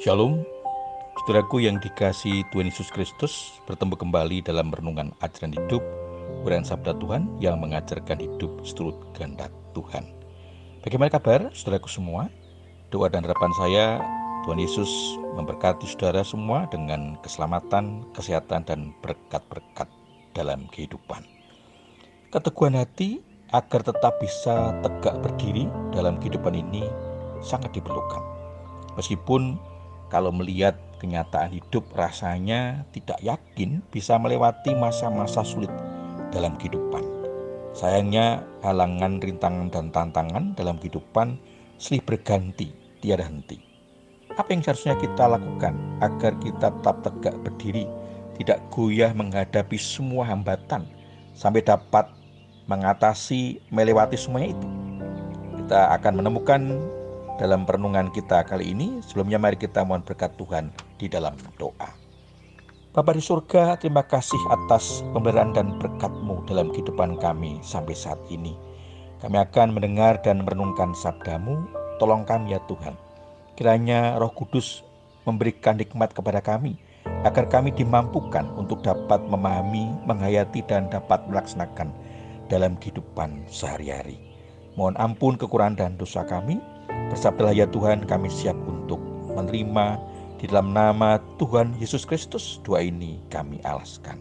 Shalom, saudaraku yang dikasihi Tuhan Yesus Kristus. Bertemu kembali dalam renungan ajaran hidup, uraian sabda Tuhan yang mengajarkan hidup seturut kehendak Tuhan. Bagaimana kabar saudaraku semua? Doa dan harapan saya, Tuhan Yesus memberkati saudara semua dengan keselamatan, kesehatan, dan berkat-berkat dalam kehidupan. Keteguhan hati agar tetap bisa tegak berdiri dalam kehidupan ini sangat diperlukan. Meskipun kalau melihat kenyataan hidup rasanya tidak yakin bisa melewati masa-masa sulit dalam kehidupan. Sayangnya halangan, rintangan, dan tantangan dalam kehidupan silih berganti, tiada henti. Apa yang seharusnya kita lakukan agar kita tetap tegak berdiri, tidak goyah menghadapi semua hambatan, sampai dapat mengatasi, melewati semuanya itu? Kita akan menemukan dalam perenungan kita kali ini. Sebelumnya mari kita mohon berkat Tuhan di dalam doa. Bapa di surga, terima kasih atas pemberian dan berkat-Mu dalam kehidupan kami sampai saat ini. Kami akan mendengar dan merenungkan sabda-Mu. Tolong kami ya Tuhan. Kiranya Roh Kudus memberikan hikmat kepada kami, agar kami dimampukan untuk dapat memahami, menghayati, dan dapat melaksanakan dalam kehidupan sehari-hari. Mohon ampun kekurangan dan dosa kami. Bersabdalah ya Tuhan, kami siap untuk menerima. Di dalam nama Tuhan Yesus Kristus doa ini kami alaskan.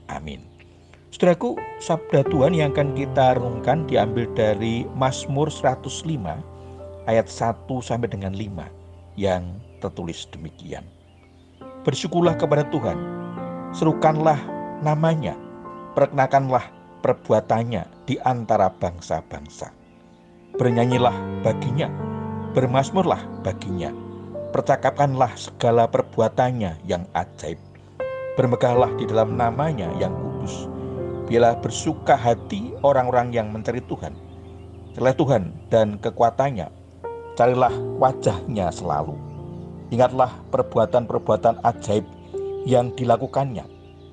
Amin. Saudaraku, sabda Tuhan yang akan kita renungkan diambil dari Mazmur 105 ayat 1 sampai dengan 5 yang tertulis demikian. Bersyukurlah kepada Tuhan, serukanlah namanya, perkenakanlah perbuatannya di antara bangsa-bangsa. Bernyanyilah baginya, bermazmurlah baginya, percakapkanlah segala perbuatannya yang ajaib. Bermegahlah di dalam namanya yang kudus. Biarlah bersuka hati orang-orang yang mencari Tuhan. Carilah Tuhan dan kekuatannya, carilah wajahnya selalu. Ingatlah perbuatan-perbuatan ajaib yang dilakukannya,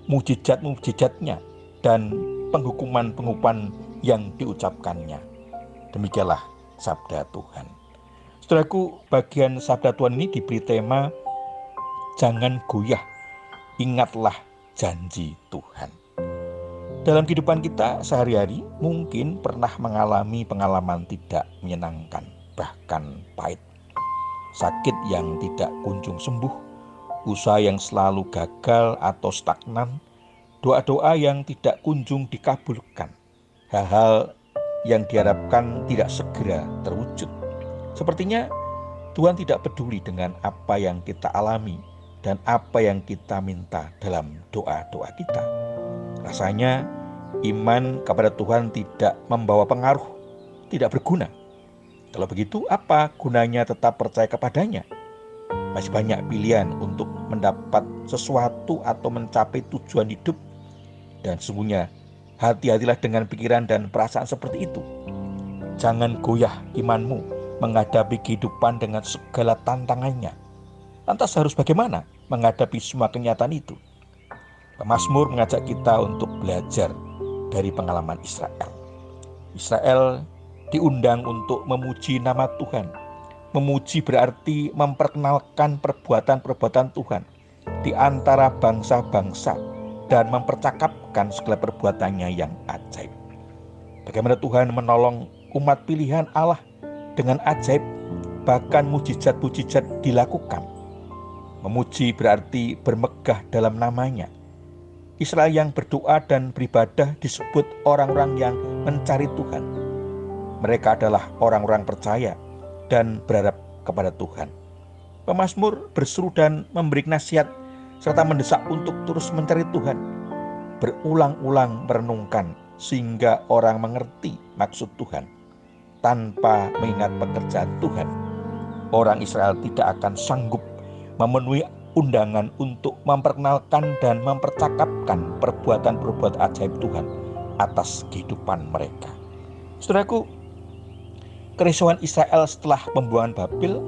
mujizat-mujizatnya, dan penghukuman-penghukuman yang diucapkannya. Demikianlah sabda Tuhan. Saudaraku, bagian sabda Tuhan ini diberi tema jangan goyah, ingatlah janji Tuhan. Dalam kehidupan kita sehari-hari mungkin pernah mengalami pengalaman tidak menyenangkan, bahkan pahit. Sakit yang tidak kunjung sembuh, usaha yang selalu gagal atau stagnan, doa-doa yang tidak kunjung dikabulkan, hal-hal yang diharapkan tidak segera terwujud. Sepertinya Tuhan tidak peduli dengan apa yang kita alami dan apa yang kita minta dalam doa-doa kita. Rasanya iman kepada Tuhan tidak membawa pengaruh, tidak berguna. Kalau begitu, apa gunanya tetap percaya kepadanya? Masih banyak pilihan untuk mendapat sesuatu atau mencapai tujuan hidup. Dan sesungguhnya hati-hatilah dengan pikiran dan perasaan seperti itu. Jangan goyah imanmu menghadapi kehidupan dengan segala tantangannya. Lantas harus bagaimana menghadapi semua kenyataan itu? Mazmur mengajak kita untuk belajar dari pengalaman Israel. Israel diundang untuk memuji nama Tuhan. Memuji berarti memperkenalkan perbuatan-perbuatan Tuhan di antara bangsa-bangsa dan mempercakapkan segala perbuatannya yang ajaib. Bagaimana Tuhan menolong umat pilihan Allah dengan ajaib, bahkan mujizat-mujizat dilakukan. Memuji berarti bermegah dalam namanya. Israel yang berdoa dan beribadah disebut orang-orang yang mencari Tuhan. Mereka adalah orang-orang percaya dan berharap kepada Tuhan. Pemazmur berseru dan memberi nasihat serta mendesak untuk terus mencari Tuhan, berulang-ulang merenungkan sehingga orang mengerti maksud Tuhan. Tanpa mengingat pekerjaan Tuhan, orang Israel tidak akan sanggup memenuhi undangan untuk memperkenalkan dan mempercakapkan perbuatan-perbuatan ajaib Tuhan atas kehidupan mereka. Saudaraku, kerisauan Israel setelah pembuangan Babel,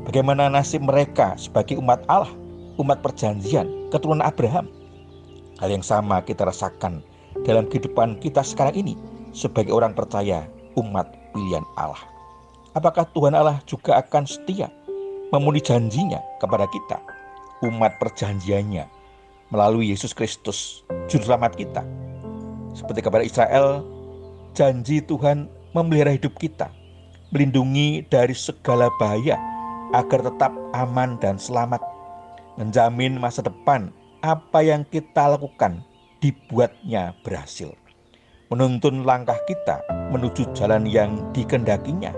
bagaimana nasib mereka sebagai umat Allah, umat perjanjian, keturunan Abraham? Hal yang sama kita rasakan dalam kehidupan kita sekarang ini sebagai orang percaya, umat pilihan Allah. Apakah Tuhan Allah juga akan setia memenuhi janjinya kepada kita, umat perjanjiannya, melalui Yesus Kristus, Juru Selamat kita. Seperti kepada Israel, janji Tuhan memelihara hidup kita, melindungi dari segala bahaya, agar tetap aman dan selamat, menjamin masa depan. Apa yang kita lakukan dibuatnya berhasil, menuntun langkah kita menuju jalan yang dikehendakinya,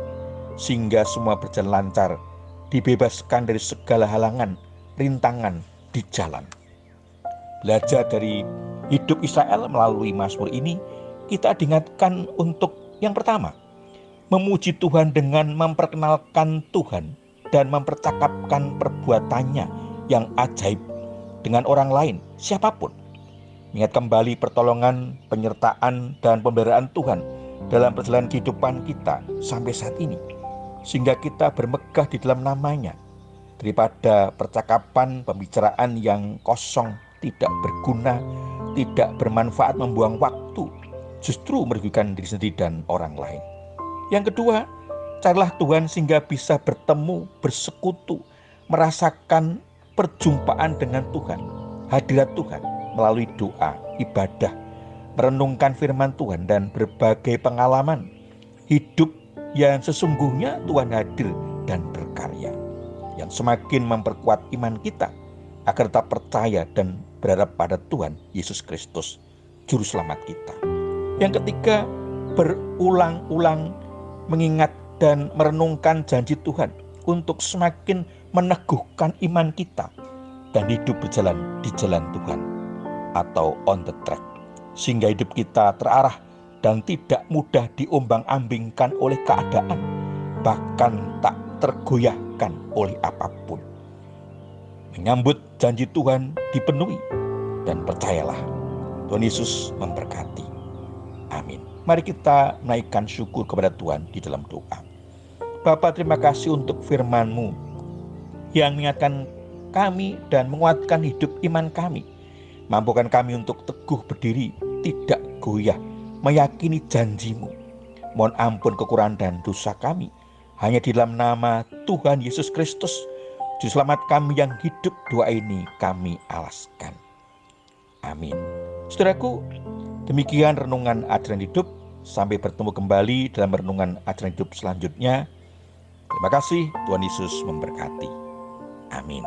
sehingga semua berjalan lancar, dibebaskan dari segala halangan, rintangan di jalan. Belajar dari hidup Israel melalui Mazmur ini, kita diingatkan untuk yang pertama, memuji Tuhan dengan memperkenalkan Tuhan dan mempercakapkan perbuatannya yang ajaib dengan orang lain, siapapun. Ingat kembali pertolongan, penyertaan, dan pemeliharaan Tuhan dalam perjalanan kehidupan kita sampai saat ini, sehingga kita bermegah di dalam namanya, daripada percakapan, pembicaraan yang kosong, tidak berguna, tidak bermanfaat, membuang waktu, justru merugikan diri sendiri dan orang lain. Yang kedua, carilah Tuhan sehingga bisa bertemu, bersekutu, merasakan perjumpaan dengan Tuhan, hadirat Tuhan melalui doa, ibadah, merenungkan firman Tuhan, dan berbagai pengalaman hidup yang sesungguhnya Tuhan hadir dan berkarya, yang semakin memperkuat iman kita agar tetap percaya dan berharap pada Tuhan Yesus Kristus, Juru Selamat kita. Yang ketiga, berulang-ulang mengingat dan merenungkan janji Tuhan untuk semakin meneguhkan iman kita dan hidup berjalan di jalan Tuhan atau on the track, sehingga hidup kita terarah dan tidak mudah diombang-ambingkan oleh keadaan, bahkan tak tergoyahkan oleh apapun. Menyambut janji Tuhan dipenuhi, dan percayalah Tuhan Yesus memberkati. Amin. Mari kita menaikkan syukur kepada Tuhan di dalam doa. Bapa, terima kasih untuk firman-Mu yang mengingatkan kami dan menguatkan hidup iman kami. Mampukan kami untuk teguh berdiri, tidak goyah, meyakini janji-Mu. Mohon ampun kekurangan dan dosa kami. Hanya di dalam nama Tuhan Yesus Kristus, Juru Selamat kami yang hidup, doa ini kami alaskan. Amin. Saudaraku, demikian renungan ajaran hidup. Sampai bertemu kembali dalam renungan ajaran hidup selanjutnya. Terima kasih, Tuhan Yesus memberkati. Amin.